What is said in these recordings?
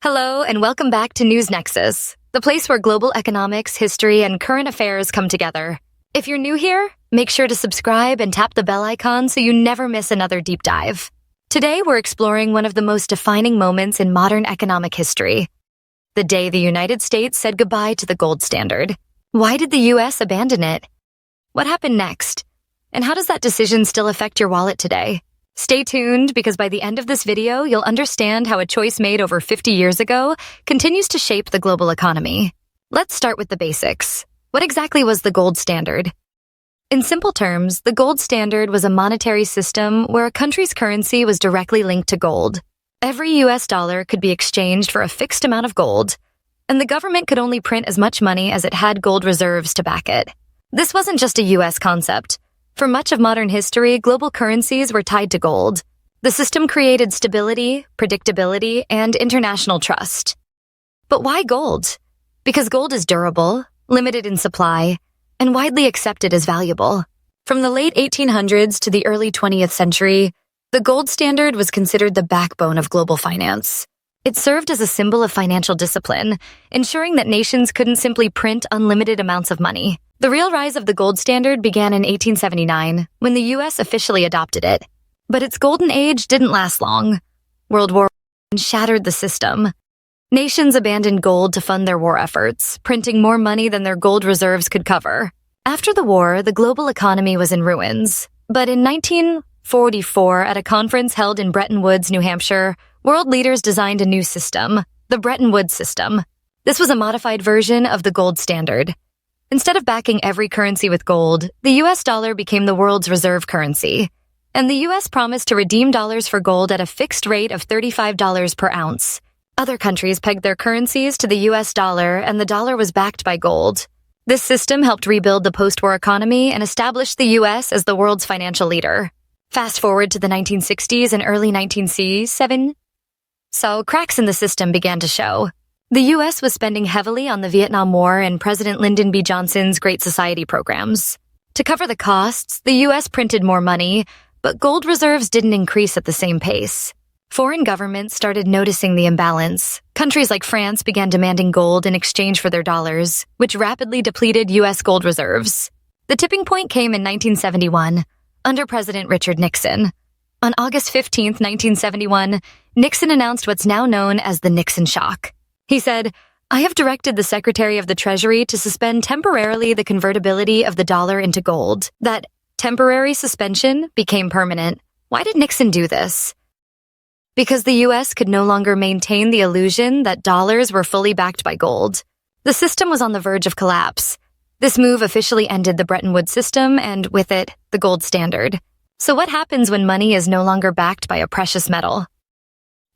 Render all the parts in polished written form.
Hello, and welcome back to News Nexus, the place where global economics, history, and current affairs come together. If you're new here, make sure to subscribe and tap the bell icon so you never miss another deep dive. Today, we're exploring one of the most defining moments in modern economic history, the day the United States said goodbye to the gold standard. Why did the U.S. abandon it? What happened next? And how does that decision still affect your wallet today? Stay tuned, because by the end of this video, you'll understand how a choice made over 50 years ago continues to shape the global economy. Let's start with the basics. What exactly was the gold standard? In simple terms, the gold standard was a monetary system where a country's currency was directly linked to gold. Every US dollar could be exchanged for a fixed amount of gold, and the government could only print as much money as it had gold reserves to back it. This wasn't just a US concept. For much of modern history, global currencies were tied to gold. The system created stability, predictability, and international trust. But why gold? Because gold is durable, limited in supply, and widely accepted as valuable. From the late 1800s to the early 20th century, the gold standard was considered the backbone of global finance. It served as a symbol of financial discipline, ensuring that nations couldn't simply print unlimited amounts of money. The real rise of the gold standard began in 1879, when the U.S. officially adopted it. But its golden age didn't last long. World War I shattered the system. Nations abandoned gold to fund their war efforts, printing more money than their gold reserves could cover. After the war, the global economy was in ruins. But in 1944, at a conference held in Bretton Woods, New Hampshire, world leaders designed a new system, the Bretton Woods system. This was a modified version of the gold standard. Instead of backing every currency with gold, the US dollar became the world's reserve currency, and the US promised to redeem dollars for gold at a fixed rate of $35 per ounce. Other countries pegged their currencies to the US dollar, and the dollar was backed by gold. This system helped rebuild the post-war economy and established the US as the world's financial leader. Fast forward to the 1960s and early 1970s, so cracks in the system began to show. The U.S. was spending heavily on the Vietnam War and President Lyndon B. Johnson's Great Society programs. To cover the costs, the U.S. printed more money, but gold reserves didn't increase at the same pace. Foreign governments started noticing the imbalance. Countries like France began demanding gold in exchange for their dollars, which rapidly depleted U.S. gold reserves. The tipping point came in 1971, under President Richard Nixon. On August 15, 1971, Nixon announced what's now known as the Nixon Shock. He said, "I have directed the Secretary of the Treasury to suspend temporarily the convertibility of the dollar into gold." That temporary suspension became permanent. Why did Nixon do this? Because the U.S. could no longer maintain the illusion that dollars were fully backed by gold. The system was on the verge of collapse. This move officially ended the Bretton Woods system and, with it, the gold standard. So what happens when money is no longer backed by a precious metal?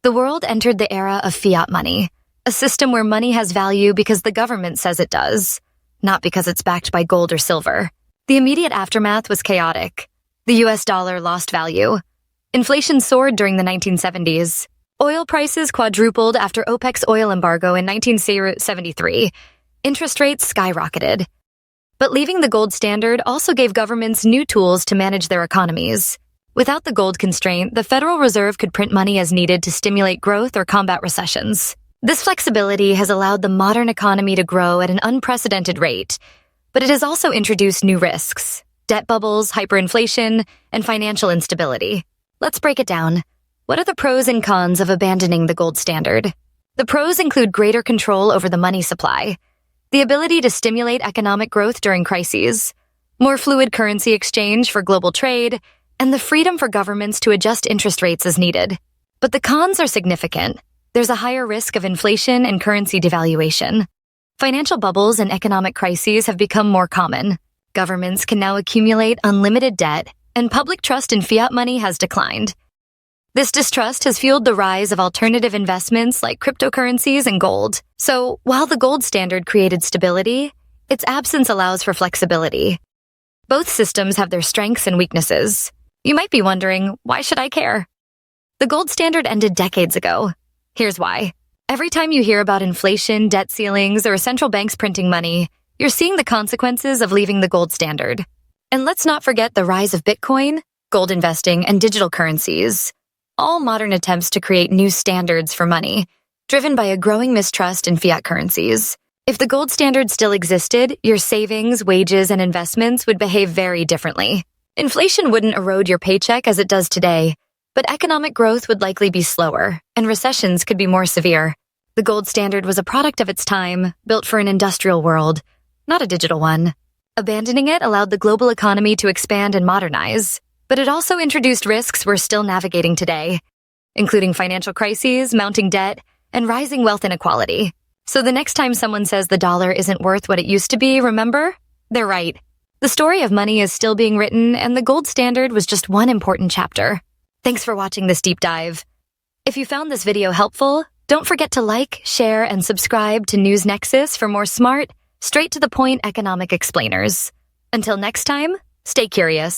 The world entered the era of fiat money, a system where money has value because the government says it does, not because it's backed by gold or silver. The immediate aftermath was chaotic. The US dollar lost value. Inflation soared during the 1970s. Oil prices quadrupled after OPEC's oil embargo in 1973. Interest rates skyrocketed. But leaving the gold standard also gave governments new tools to manage their economies. Without the gold constraint, the Federal Reserve could print money as needed to stimulate growth or combat recessions. This flexibility has allowed the modern economy to grow at an unprecedented rate, but it has also introduced new risks: debt bubbles, hyperinflation, and financial instability. Let's break it down. What are the pros and cons of abandoning the gold standard? The pros include greater control over the money supply, the ability to stimulate economic growth during crises, more fluid currency exchange for global trade, and the freedom for governments to adjust interest rates as needed. But the cons are significant. There's a higher risk of inflation and currency devaluation. Financial bubbles and economic crises have become more common. Governments can now accumulate unlimited debt, and public trust in fiat money has declined. This distrust has fueled the rise of alternative investments like cryptocurrencies and gold. So, while the gold standard created stability, its absence allows for flexibility. Both systems have their strengths and weaknesses. You might be wondering, why should I care? The gold standard ended decades ago. Here's why. Every time you hear about inflation, debt ceilings, or central banks printing money, you're seeing the consequences of leaving the gold standard. And let's not forget the rise of Bitcoin, gold investing, and digital currencies. All modern attempts to create new standards for money. driven by a growing mistrust in fiat currencies. If the gold standard still existed, your savings, wages, and investments would behave very differently. Inflation wouldn't erode your paycheck as it does today, but economic growth would likely be slower, and recessions could be more severe. The gold standard was a product of its time, built for an industrial world, not a digital one. Abandoning it allowed the global economy to expand and modernize, but it also introduced risks we're still navigating today, including financial crises, mounting debt, and rising wealth inequality. So the next time someone says the dollar isn't worth what it used to be, remember? They're right. The story of money is still being written, and the gold standard was just one important chapter. Thanks for watching this deep dive. If you found this video helpful, don't forget to like, share, and subscribe to News Nexus for more smart, straight-to-the-point economic explainers. Until next time, stay curious.